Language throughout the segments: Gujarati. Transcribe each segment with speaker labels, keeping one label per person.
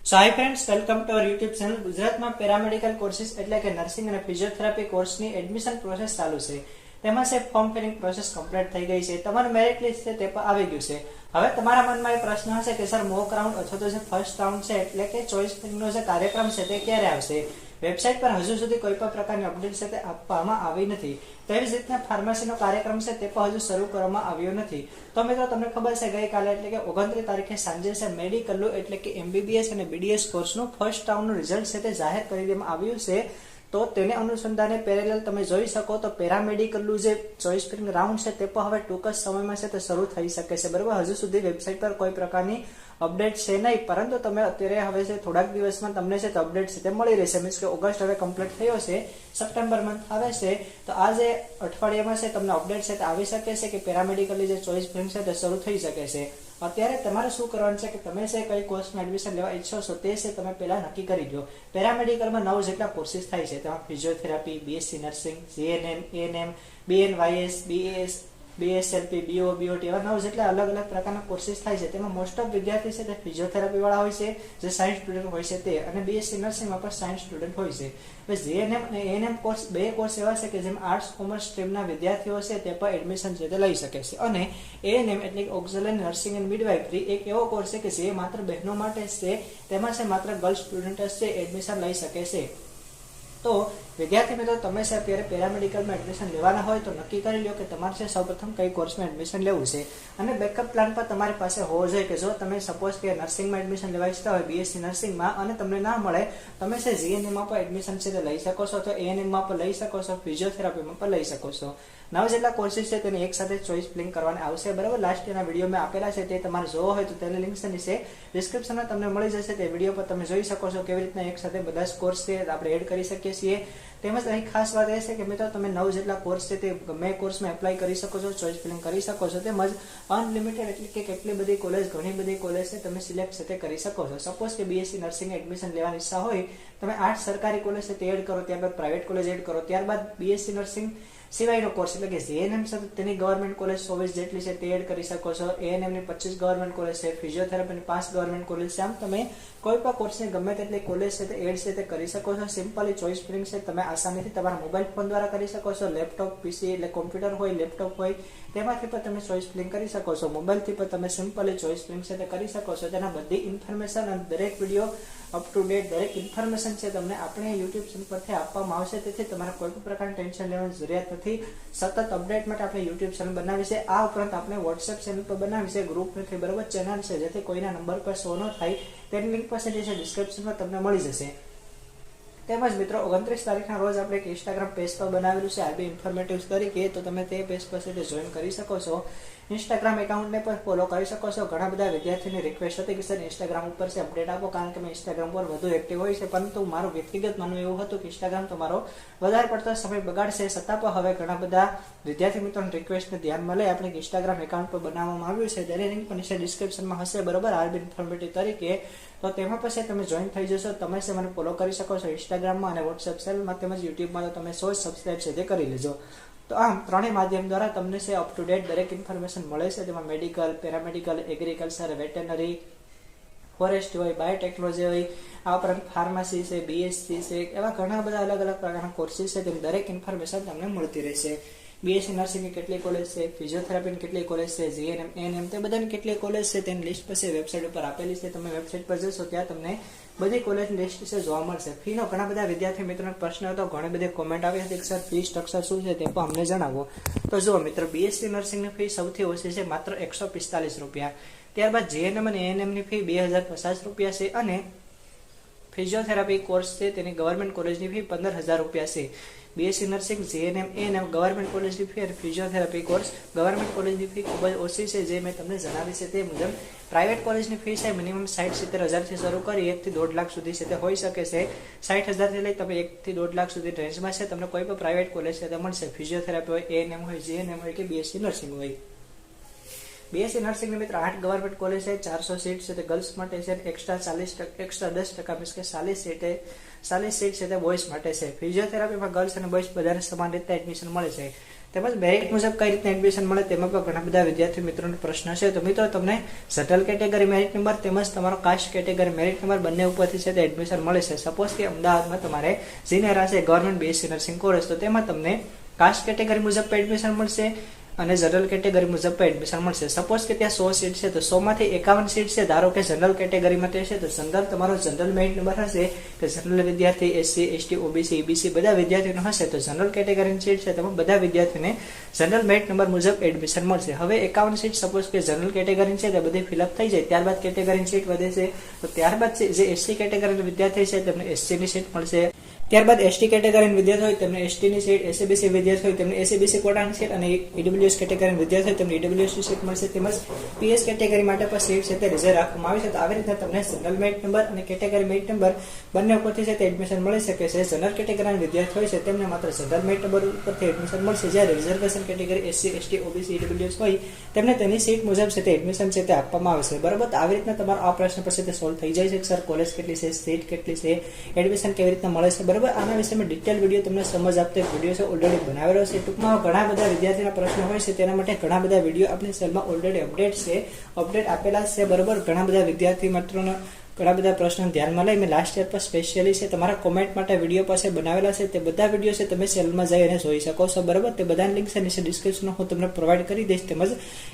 Speaker 1: So hi friends, welcome to our YouTube channel. ગુજરાતમાં પેરામેડિકલ કોર્સીસ એટલે કે નર્સિંગ અને ફિઝિયોથેરાપી કોર્સની એડમિશન પ્રોસેસ ચાલુ છે. તેમાં છે ફોર્મ ફિલિંગ પ્રોસેસ કમ્પ્લીટ થઈ ગઈ છે. તમારું મેરિટ લિસ્ટ છે તે પણ આવી ગયું છે. હવે તમારા મનમાં એ પ્રશ્ન હશે કે સર મોક રાઉન્ડ અથવા તો જે ફર્સ્ટ રાઉન્ડ છે એટલે કે ચોઇસ ફિલિંગનો જે કાર્યક્રમ છે તે ક્યારે આવશે? વેબસાઇટ પર હજુ સુધી કોઈ પણ પ્રકારની અપડેટ છે તે આપવામાં આવી નથી. તેવી જ રીતના ફાર્મસીનો કાર્યક્રમ છે તે પણ હજુ શરૂ કરવામાં આવ્યો નથી. તો મિત્રો તમને ખબર છે ગઈકાલે એટલે કે 29 તારીખે સાંજે છે મેડિકલનું એટલે કે MBBS અને BDS કોર્સનું ફર્સ્ટ રાઉન્ડનું રિઝલ્ટ છે તે જાહેર કરી દેવામાં આવ્યું છે. તો તેને અનુસંધાને પેરેલલ તમે જોઈ શકો તો પેરામેડિકલનું જે ચોઇસ ફિલિંગ રાઉન્ડ છે તે પણ હવે ટૂંક જ સમયમાં છે તે શરૂ થઈ શકે છે. બરાબર, હજુ સુધી વેબસાઇટ પર કોઈ પ્રકારની અપડેટ છે નહીં, પરંતુ તમે અત્યારે હવે છે થોડાક દિવસમાં તમને છે તો અપડેટ છે તે મળી રહેશે. મીન્સ કે ઓગસ્ટ હવે કમ્પ્લીટ થયો છે, સપ્ટેમ્બર મંથ આવે છે, તો આ જે અઠવાડિયામાં છે તમને અપડેટ છે તે આવી શકે છે કે પેરામેડિકલની જે ચોઇસ ફિલિંગ છે તે શરૂ થઈ શકે છે. અત્યારે તમારે શું કરવાનું છે કે તમે છે કઈ કોર્સમાં એડમિશન લેવા ઈચ્છો છો તે છે તમે પહેલા નક્કી કરી દો. પેરામેડિકલમાં 9 જેટલા કોર્સીસ થાય છે. તેમાં physiotherapy, BSc nursing, GNM, ANM, BNYS, BAS, BSLP, BO, BOT એવા 9 જેટલા અલગ અલગ પ્રકારના કોર્સીસ થાય છે. તેમાં મોસ્ટ ઓફ વિદ્યાર્થી છે તે ફિઝિયોથેરાપી વાળા હોય છે, જે સાયન્સ સ્ટુડન્ટ હોય છે તે, અને BSc નર્સિંગમાં પણ સાયન્સ સ્ટુડન્ટ હોય છે. હવે GNM અને ANM કોર્સ બે કોર્સ એવા છે કે જેમ આર્ટ્સ કોમર્સ સ્ટ્રીમના વિદ્યાર્થીઓ છે તે પણ એડમિશન છે તે લઈ શકે છે. અને ANM એટલે કે ઓક્ઝિલરી નર્સિંગ એન્ડ મિડવાઇફરી એક એવો કોર્સ છે કે જે માત્ર બહેનો માટે છે, તેમાં છે માત્ર ગર્લ્સ સ્ટુડન્ટ છે એડમિશન લઈ શકે છે. તો વિદ્યાર્થી મિત્રો, તમે છે અત્યારે પેરામેડિકલમાં એડમિશન લેવાના હોય તો નક્કી કરી લો કે તમારે છે સૌપ્રથમ કઈ કોર્સમાં એડમિશન લેવું છે. અને બેકઅપ પ્લાન પર તમારી પાસે હોવો જોઈએ કે જો તમે સપોઝ કે નર્સિંગમાં એડમિશન લેવા ઈચ્છતા હોય, BSc નર્સિંગમાં, અને તમને ના મળે, તમે છે GNMમાં પણ એડમિશન છે તે લઈ શકો છો, તો ANMમાં પણ લઈ શકો છો, ફિઝિયોથેરાપીમાં પણ લઈ શકો છો. 9 જેટલા કોર્સીસ છે તેને એક સાથે ચોઇસ ફિલિંગ કરવાની આવશે. બરાબર, લાસ્ટ યરના વિડીયો મેં આપેલા છે, તે તમારે જોવો હોય તો તેની લિંક છે નીચે ડિસ્ક્રિપ્શનમાં તમને મળી જશે. તે વિડીયો પર તમે જોઈ શકો છો કેવી રીતના એક સાથે બધા જ કોર્સ છે આપણે એડ કરી શકીએ છીએ. તેમજ અહીં ખાસ વાત એ છે કે મિત્રો, તમે 9 જેટલા કોર્સ છે તે ગમે કોર્સમાં એપ્લાય કરી શકો છો, ચોઇસ ફિલિંગ કરી શકો છો. તેમજ અનલિમિટેડ એટલે કે કેટલી બધી કોલેજ, ઘણી બધી કોલેજ છે તમે સિલેક્ટ છે તે કરી શકો છો. સપોઝ કે BSc નર્સિંગ એડમિશન લેવાની ઈચ્છા હોય, તમે 8 સરકારી કોલેજ છે તે એડ કરો, ત્યારબાદ પ્રાઇવેટ કોલેજ એડ કરો, ત્યારબાદ BSc નર્સિંગ સિવાયનો કોર્સ એટલે કે GNM છે તેની ગવર્મેન્ટ કોલેજ 24 જેટલી છે તે એડ કરી શકો છો, ANM ની 25 ગવર્મેન્ટ કોલેજ છે, ફિઝિયોથેરાપીની 5 ગવર્મેન્ટ કોલેજ છે. આમ તમે કોઈ પણ કોર્સની ગમે તેટલી કોલેજ છે તે એડ છે તે કરી શકો છો. સિમ્પલી ચોઇસ ફિલિંગ છે તમે આસાનીથી તમારા મોબાઈલ ફોન દ્વારા કરી શકો છો. લેપટોપ, PC એટલે કોમ્પ્યુટર હોય, લેપટોપ હોય, તેમાંથી પણ તમે ચોઇસ ફિલિંગ કરી શકો છો. મોબાઈલથી પણ તમે સિમ્પલી ચોઇસ ફિલિંગ છે તે કરી શકો છો. તેના બધી ઇન્ફોર્મેશન અને દરેક વિડીયો અપ ટુ ડેટ દરેક ઇન્ફોર્મેશન છે તમને આપણે યુટ્યુબ ચેનલ પરથી આપવામાં આવશે. તેથી તમારે કોઈ પણ પ્રકારની ટેન્શન લેવાની જરૂરિયાત નથી. સતત અપડેટ માટે આપણે યુટ્યુબ ચેનલ બનાવી છે. આ ઉપરાંત આપણે વોટ્સએપ ચેનલ પર બનાવી છે, ગ્રુપ નથી, બરોબર, ચેનલ છે, જેથી કોઈના નંબર પર શો ન થાય. તેની લિંક પાસે છે ડિસ્ક્રિપ્શનમાં તમને મળી જશે. તેમજ મિત્રો, 29 તારીખના રોજ આપણે એક ઇન્સ્ટાગ્રામ પેજ પર બનાવેલું છે RB ઇન્ફોર્મેટિવ્સ તરીકે, તો તમે તે પેજ પર જોઈન કરી શકો છો. ઇન્સ્ટાગ્રામ એકાઉન્ટને પણ ફોલો કરી શકો છો. ઘણા બધા વિદ્યાર્થીઓની રિક્વેસ્ટ હતી કે સર ઇન્સ્ટાગ્રામ ઉપર છે અપડેટ આપો, કારણ કે મેં ઇન્સ્ટાગ્રામ પર વધુ એક્ટિવ હોય છે, પરંતુ મારું વ્યક્તિગત માનવું એવું હતું કે ઇન્સ્ટાગ્રામ તો મારો વધારે પડતો સમય બગાડશે. છતાં પણ હવે ઘણા બધા વિદ્યાર્થી મિત્રોની રિક્વેસ્ટને ધ્યાનમાં લઈ આપણે ઇન્સ્ટાગ્રામ એકાઉન્ટ પર બનાવવામાં આવ્યું છે. તેની લિંક પણ નીચે ડિસ્ક્રિપ્શનમાં હશે, બરોબર, RB ઇન્ફોર્મેટિવ તરીકે. તો તેમાં પછી તમે જોઈન થઈ જશો. તમે છે મને ફોલો કરી શકો છો ઇન્સ્ટાગ્રામમાં અને વોટ્સએપ ચેનલમાં, તેમજ યુટ્યુબમાં તો તમે 100 સબસ્ક્રાઇબ છે તે કરી લેજો. તો આમ ત્રણેય માધ્યમ દ્વારા તમને છે અપ ટુ ડેટ દરેક ઇન્ફોર્મેશન મળે છે. તેમાં medical, paramedical, agriculture, veterinary, forest હોય, બાયોટેકનોલોજી હોય, આ ઉપરાંત ફાર્મસી છે, BSc છે, એવા ઘણા બધા અલગ અલગ પ્રકારના કોર્સીસ છે. તેની દરેક ઇન્ફોર્મેશન તમને મળતી રહેશે. BSc નર્સિંગની કેટલી કોલેજ છે, ફિઝિયોથેરાપીની કેટલી કોલેજ છે, GNM, ANM તે બધાની કેટલી કોલેજ છે તેની લિસ્ટ પછી વેબસાઇટ ઉપર આપેલી છે. તમે વેબસાઇટ પર જશો ત્યાં તમને બધી કોલેજની લિસ્ટ છે જોવા મળશે. ફીનો ઘણા બધા વિદ્યાર્થી મિત્રોનો પ્રશ્ન હતો, ઘણી બધી કોમેન્ટ આવી હતી કે સર ફી સ્ટ્રક્ચર શું છે તે પણ અમને જણાવો. તો જુઓ મિત્રો, BSc નર્સિંગની ફી સૌથી ઓછી છે, માત્ર 145 રૂપિયા. ત્યારબાદ GNM અને ANM ની ફી 2050 રૂપિયા છે, અને ફિઝિયોથેરાપી કોર્સ છે તેની ગવર્મેન્ટ કોલેજની ફી 15,000 રૂપિયા છે. BSc nursing, GNM, ANM government કોલેજની ફી અને ફિઝિયોથેરાપી કોર્સ ગવર્મેન્ટ કોલેજની ફી ખૂબ જ ઓછી છે, જે મેં તમને જણાવી છે તે મુજબ. પ્રાઇવેટ કોલેજની ફી છે મિનિમમ 60-70 હજારથી શરૂ કરી 1 થી 1.5 લાખ સુધી છે તે હોઈ શકે છે. 60,000 થી લઈ તમે 1 થી 1.5 લાખ સુધી રેન્જમાં છે તમને કોઈ પણ પ્રાઇવેટ કોલેજ છે તે મળશે. ફિઝિયોથેરાપી હોય, ANM હોય, GNM હોય કે BSc નર્સિંગ હોય. BSc નર્સિંગની મિત્ર 8 ગવર્મેન્ટ કોલેજ છે, 400 સીટ છે તે ગર્લ્સ માટે છે, એક્સ્ટ્રા 10% મીન્સ કે 40 સીટ છે તે બોયઝ માટે છે. ફિઝિયોથેરાપીમાં ગર્લ્સ અને બોયઝ બધાને સમાન રીતે એડમિશન મળે છે. તેમજ મેરિટ મુજબ કઈ રીતે એડમિશન મળે તેમાં પણ ઘણા બધા વિદ્યાર્થી મિત્રોનો પ્રશ્ન છે. તો મિત્રો તમને જનરલ કેટેગરી મેરિટ નંબર તેમજ તમારો કાસ્ટ કેટેગરી મેરિટ નંબર બંને ઉપરથી છે તે એડમિશન મળે છે. સપોઝ કે અમદાવાદમાં તમારે જીનેરા છે ગવર્મેન્ટ BSc નર્સિંગ કોર્સ, તો તેમાં તમને કાસ્ટ કેટેગરી મુજબ એડમિશન મળશે અને જનરલ કેટેગરી મુજબ એડમિશન મળશે. સપોઝ કે ત્યાં 100 સીટ છે તો 100 માંથી 51 સીટ છે ધારો કે જનરલ કેટેગરીમાં તે છે, તો જનરલ તમારો જનરલ મેરિટ નંબર હશે કે જનરલ વિદ્યાર્થી SC ST OBC EBC બધા વિદ્યાર્થીઓનો હશે તો જનરલ કેટેગરીની સીટ છે તેમાં બધા વિદ્યાર્થીઓને જનરલ મેરિટ નંબર મુજબ એડમિશન મળશે. હવે 51 સીટ સપોઝ કે જનરલ કેટેગરીની છે તે બધી ફિલઅપ થઈ જાય, ત્યારબાદ કેટેગરીની સીટ વધે છે, તો ત્યારબાદ જે SC કેટેગરીના વિદ્યાર્થી છે તેમને SC ની સીટ મળશે. ત્યારબાદ ST કેટેગરીના વિદ્યાર્થી હોય તેમને ST ની સીટ, SCBC વિદ્યાર્થી હોય તેમને SCBC કોટાની સીટ અને EWS કેટેગરીના વિદ્યાર્થી હોય તેમને EWS ની સીટ મળશે. તેમજ PS કેટેગરી માટે પણ સીટ છે તે રિઝર્વ રાખવામાં આવી છે. તો આવી રીતે તમને જનરલ મેરિટ નંબર અને કેટેગરી મેરિટ નંબર બંને ઉપરથી છે તે એડમિશન મળી શકે છે. જનરલ કેટેગરીના વિદ્યાર્થી હોય છે તેમને માત્ર જનરલ મેરિટ નંબર ઉપરથી એડમિશન મળશે, જ્યારે reservation category SC ST OBC EWS હોય તેમને તેની સીટ મુજબ છે તે એડમિશન છે તે આપવામાં આવે છે. બરાબર, તો આવી રીતના તમારો આ પ્રશ્ન પછી તે સોલ્વ થઈ જાય છે કે સર કોલેજ કેટલી છે, સીટ કેટલી છે, એડમિશન કેવી રીતના મળે છે. બરાબર, આના વિશે મેં ડિટેલ વિડીયો તમને સમજ આપતો એક વિડીયો છે ઓલરેડી બનાવેલો છે. ટૂંકમાં ઘણા બધા વિદ્યાર્થીના પ્રશ્નો હોય છે તેના માટે ઘણા બધા વિડીયો આપણી ચેનલમાં ઓલરેડી અપડેટ આપેલા છે. બરોબર, ઘણા બધા વિદ્યાર્થી મિત્રોના ઘણા બધા પ્રશ્નો ધ્યાનમાં લઈ મેં લાસ્ટ યર પર સ્પેશિયલી છે તમારા કોમેન્ટ માટે વિડીયો પાસે બનાવેલા છે. તે બધા વિડીયો છે તમે ચેનલમાં જઈ અને જોઈ શકો છો. બરાબર, તે બધાની લિંક છે નીચે ડિસ્ક્રિપ્શનમાં હું તમને પ્રોવાઈડ કરી દઈશ. તેમજ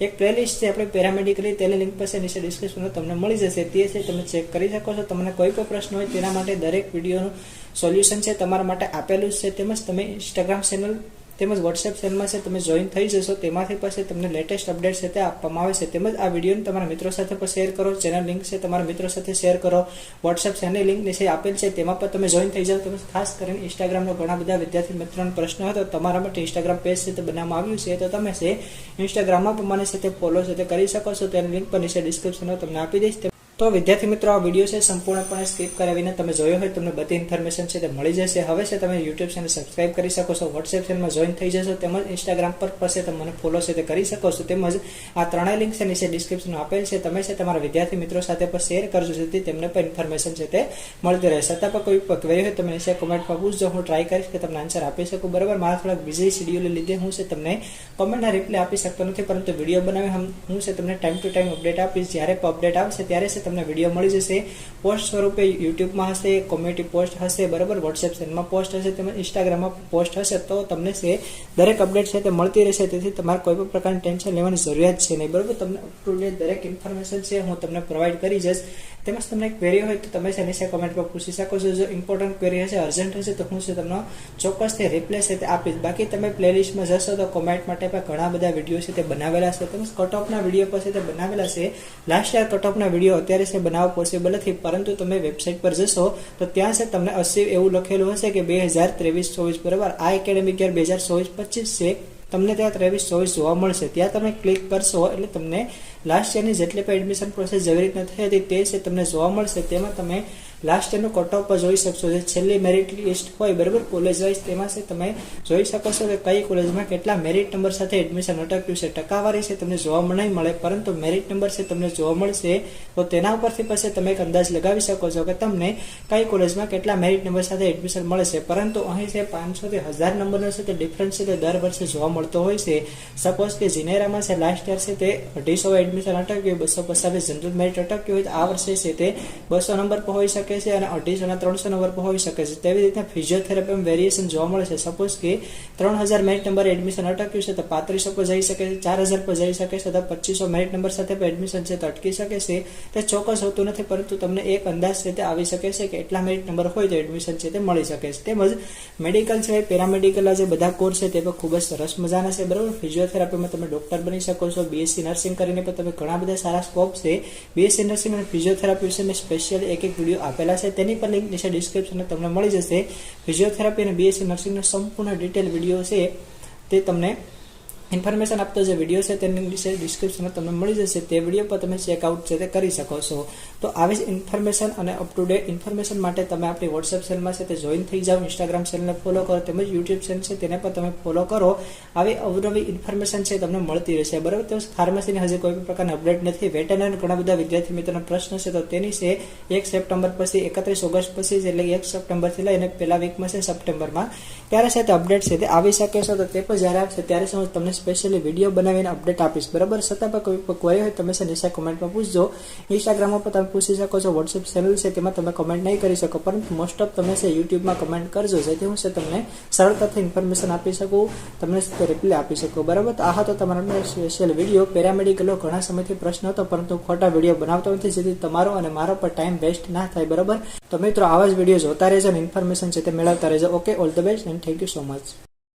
Speaker 1: એક પ્લેલિસ્ટ છે આપણે પેરામેડિકલી તેની લિંક પાસે નીચે ડિસ્ક્રિપ્શનમાં તમને મળી જશે, તે છે તમે ચેક કરી શકો છો. તમને કોઈ પણ પ્રશ્ન હોય તેના માટે દરેક વિડીયોનું સોલ્યુશન છે તમારા માટે આપેલું છે. તેમજ તમે ઇન્સ્ટાગ્રામ ચેનલ તેમજ વોટ્સએપ ચેનલમાં છે તમે જોઈન થઈ જશો, તેમાંથી પછી તમને લેટેસ્ટ અપડેટ છે તે આપવામાં આવે છે. તેમજ આ વિડીયોને તમારા મિત્રો સાથે પણ શેર કરો, ચેનલ લિંક છે તમારા મિત્રો સાથે શેર કરો, વોટ્સએપ ચેનલ લિંક નીચે આપેલ છે તેમાં પણ તમે જોઈન થઈ જાઓ. તેમજ ખાસ કરીને ઇન્સ્ટાગ્રામનો ઘણા બધા વિદ્યાર્થી મિત્રોનો પ્રશ્ન હતો, તમારા માટે ઇન્સ્ટાગ્રામ પેજ છે તે બનાવવામાં આવ્યું છે, તો તમે છે ઇન્સ્ટાગ્રામમાં પણ મને છે તે ફોલો છે તે કરી શકો છો. તેની લિંક પણ નીચે ડિસ્ક્રિપ્શનમાં તમને આપી દઈશ. તો વિદ્યાર્થી મિત્રો આ વિડીયો છે સંપૂર્ણપણે સ્કીપ કરાવીને તમે જોયો હોય તમને બધી ઇન્ફોર્મેશન છે તે મળી જશે. હવે છે તમે યુટ્યુબ ચેનલ સબસ્ક્રાઇબ કરી શકો છો, વોટ્સએપ ચેનલમાં જોઈન થઈ જશો, તેમજ ઇન્સ્ટાગ્રામ પર પાસે તમે મને ફોલો છે તે કરી શકો છો. તેમજ આ ત્રણેય લિંક છે નીચે ડિસ્ક્રિપ્શનમાં આપેલ છે, તમે છે તમારા વિદ્યાર્થી મિત્રો સાથે પણ શેર કરજો, જેથી તેમને પણ ઇન્ફોર્મેશન છે તે મળતી રહે. છતાં પણ કોઈ ક્વેરી હોય તમે નીચે કોમેન્ટમાં પૂછજો, હું ટ્રાય કરીશ કે તમને આન્સર આપી શકું. બરાબર, મારા થોડાક બિઝી શેડ્યુલ લીધે હું છે તમને કોમેન્ટના રિપ્લાય આપી શકતો નથી, પરંતુ વિડીયો બનાવી હું છે તમને ટાઈમ ટુ ટાઈમ અપડેટ આપીશ. જ્યારે પણ અપડેટ આવશે ત્યારે છે તમને વિડીયો મળી જશે. પોસ્ટ સ્વરૂપે યુટ્યુબમાં હશે, કોમ્યુનિટી પોસ્ટ હશે, બરાબર, વોટ્સએપ ચેનલમાં પોસ્ટ હશે, તેમજ ઇન્સ્ટાગ્રામમાં પોસ્ટ હશે, તો તમને છે દરેક અપડેટ છે તે મળતી રહેશે. તેથી તમારે કોઈ પણ પ્રકારની ટેન્શન લેવાની જરૂરિયાત છે નહીં. બરાબર, તમને અપ ટુ ડેટ દરેક ઇન્ફોર્મેશન છે હું તમને પ્રોવાઈડ કરી જઈશ. તેમજ તમને ક્વેરી હોય તો તમે છે નીચે કોમેન્ટમાં પૂછી શકો છો. જો ઇમ્પોર્ટન્ટ ક્વેરી હશે, અર્જન્ટ હશે, તો હું છે તમને ચોક્કસથી રિપ્લાય છે તે આપીશ. બાકી તમે પ્લેલિસ્ટમાં જશો તો કોમેન્ટ માટે પણ ઘણા બધા વિડીયો છે તે બનાવેલા છે, તેમજ કટ ઓફના વિડીયો પર છે તે બનાવેલા છે. લાસ્ટ યર કટ ઓફના વિડીયો અત્યારે છે બનાવવા પોસિબલ નથી, પરંતુ તમે વેબસાઇટ પર જશો તો ત્યાં છે તમને 80 એવું લખેલું હશે કે 2023-24, બરાબર, આ એકેડેમિક યર 2024-25 છે, તમને ત્યાં 23-24 જોવા મળશે. ત્યાં તમે ક્લિક કરશો એટલે તમને લાસ્ટ યરની જેટલી પણ એડમિશન પ્રોસેસ જેવી રીતના થઈ હતી તે છે તમને જોવા મળશે. તેમાં તમે લાસ્ટ યરનું કટ ઓફ પર જોઈ શકશો. જે છેલ્લી મેરિટ લિસ્ટ હોય, બરાબર, કોલેજ વાઇઝ, તેમાં છે તમે જોઈ શકો છો કે કઈ કોલેજમાં કેટલા મેરિટ નંબર સાથે એડમિશન અટક્યું છે. ટકાવારી છે તમને જોવા નહીં મળે, પરંતુ મેરિટ નંબર છે તમને જોવા મળશે. તો તેના ઉપરથી પછી તમે એક અંદાજ લગાવી શકો છો કે તમને કઈ કોલેજમાં કેટલા મેરિટ નંબર સાથે એડમિશન મળે છે. પરંતુ અહીં છે 500 થી 1000 નંબરનો છે તે ડિફરન્સ છે તે દર વર્ષે જોવા મળતો હોય છે. સપોઝ કે જીનેરામાં છે લાસ્ટ યર છે તે 250 એડમિશન અટક્યું, 225 જનરલ મેરિટ અટક્યું હોય, તો આ વર્ષે છે તે 200 નંબર પર હોઈ શકે છે અને 250 અને 300 નંબર પર હોઈ શકે છે. તેવી રીતના ફિઝિયોથેરાપીમાં વેરિએશન જોવા મળે છે. સપોઝ કે 3000 મેરિટ નંબર એડમિશન અટક્યું છે તો 3500 પર જઈ શકે છે, 4000 પર જઈ શકે છે, તો 2500 મેરિટ નંબર સાથે એડમિશન છે તો અટકી શકે છે. તે ચોક્કસ હોતું નથી, પરંતુ તમને એક અંદાજ છે તે આવી શકે છે કે એટલા મેરિટ નંબર હોય તો એડમિશન છે તે મળી શકે છે. તેમજ મેડિકલ છે, પેરામેડિકલ જે બધા કોર્સ છે તે પણ ખૂબ જ સરસ મજાના છે. બરાબર, ફિઝિયોથેરાપીમાં તમે ડોક્ટર બની શકો છો, BSc નર્સિંગ કરીને પણ તમે ઘણા બધા સારા સ્કોપ છે. BSc નર્સિંગ અને ફિઝિયોથેરાપી વિશે મેં સ્પેશિયલી એક વિડીયો આપેલા છે, તેની પણ લિંક નીચે ડિસ્ક્રિપ્શનમાં તમને મળી જશે. ફિઝિયોથેરાપી અને BSc નર્સિંગનો સંપૂર્ણ ડિટેલ વિડીયો છે તે તમને ઇન્ફોર્મેશન આપતો જે વિડીયો છે તેની વિશે ડિસ્ક્રિપ્શનમાં તમને મળી જશે, તે વિડીયો પર તમે ચેકઆઉટ છે તે કરી શકો છો. તો આવી જ ઇન્ફોર્મેશન અને અપ ટુ ડેટ ઇન્ફોર્મેશન માટે તમે આપણી વોટ્સએપ ચેનલમાં છે તે જોઈન થઈ જાઓ, ઇન્સ્ટાગ્રામ ચેનલને ફોલો કરો, તેમજ યુટ્યુબ ચેનલ છે તેને પણ તમે ફોલો કરો. આવી અવનવી ઇન્ફોર્મેશન છે તમને મળતી રહેશે. બરાબર, તો ફાર્મસીની હજી કોઈ પણ પ્રકારની અપડેટ નથી. વેટરનરી ઘણા બધા વિદ્યાર્થી મિત્રોનો પ્રશ્ન છે, તો તેની છે 1 સપ્ટેમ્બર પછી 31 ઓગસ્ટ પછી, એટલે 1 સપ્ટેમ્બરથી લઈને પહેલા વીકમાં છે સપ્ટેમ્બરમાં, ત્યારે છે તે અપડેટ છે તે આવી શકે છે. તો તે પણ જ્યારે આવશે ત્યારે હું તમને સ્પેશિયલી વિડીયો બનાવીને અપડેટ આપીશ. બરાબર, છતાં પણ કોઈ પણ ક્વેરી હોય તમે છે નીચે કમેન્ટમાં પૂછજો. ઇન્સ્ટાગ્રામમાં પણ તમે પૂછી શકો છો, વોટ્સએપ ચેનલ છે તેમાં તમે કમેન્ટ નહીં કરી શકો, પરંતુ મોસ્ટ ઓફ તમે છે યુટ્યુબમાં કમેન્ટ કરજો, જેથી હું છે તમને સરળતાથી ઇન્ફોર્મેશન આપી શકું, તમને રિપ્લાય આપી શકું. બરાબર, તો આ હતો તમારા સ્પેશિયલ વિડીયો. પેરામેડિકલો ઘણા સમયથી પ્રશ્ન હતો, પરંતુ ખોટા વિડીયો બનાવતો નથી, જેથી તમારો અને મારો પર ટાઈમ વેસ્ટ ના થાય. બરાબર, તો મિત્રો આવા જ વિડીયો જોતા રહેજો અને ઇન્ફોર્મેશન છે તે મેળવતા રહેજો. Okay, all the best and thank you so much.